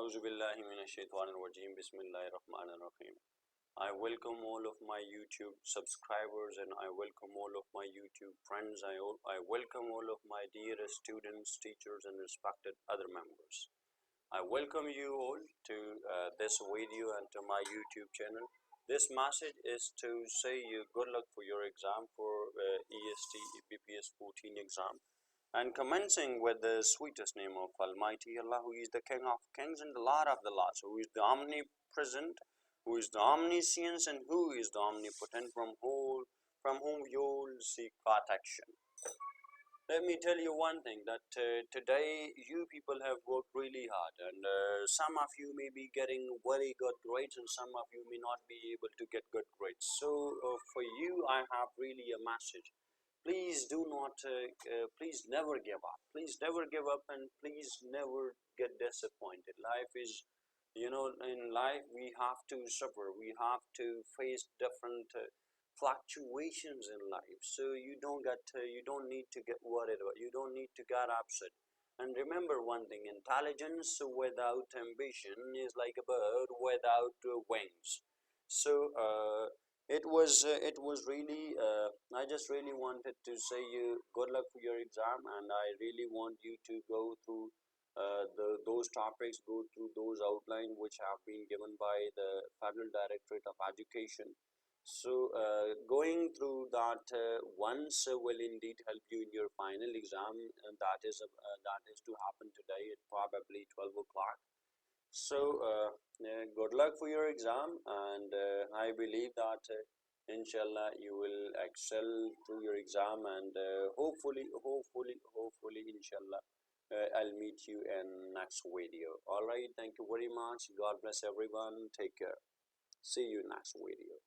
Auzu billahi minash shaitanir rajim. Bismillahir rahmanir rahim. I welcome all of my YouTube subscribers and I welcome all of my YouTube friends. I welcome all of my dear students, teachers and respected other members. I welcome you all to this video and to my YouTube channel. This message is to say you good luck for your exam for EST BPS 14 exam, and commencing with the sweetest name of Almighty Allah, who is the King of Kings and the Lord of the Lords, who is the omnipresent, who is the omniscient, and who is the omnipotent, from whom you all seek protection. Let me tell you one thing, that today you people have worked really hard, and some of you may be getting very good grades and some of you may not be able to get good grades. So for you I have really a message. Please do not please never give up, please never give up, and please never get disappointed. Life is, in life we have to suffer, we have to face different fluctuations in life. So you don't need to get worried about, you don't need to get upset. And remember one thing, intelligence without ambition is like a bird without wings. So it was really I just really wanted to say you good luck for your exam, and I really want you to go through those topics, go through those outline which have been given by the Federal Directorate of Education. So going through that once will indeed help you in your final exam, and that is to happen today at probably 12 o'clock. So good luck for your exam, and I believe that inshallah you will excel through your exam, and hopefully inshallah I'll meet you in next video. All right, thank you very much. God bless everyone. Take care. See you next video.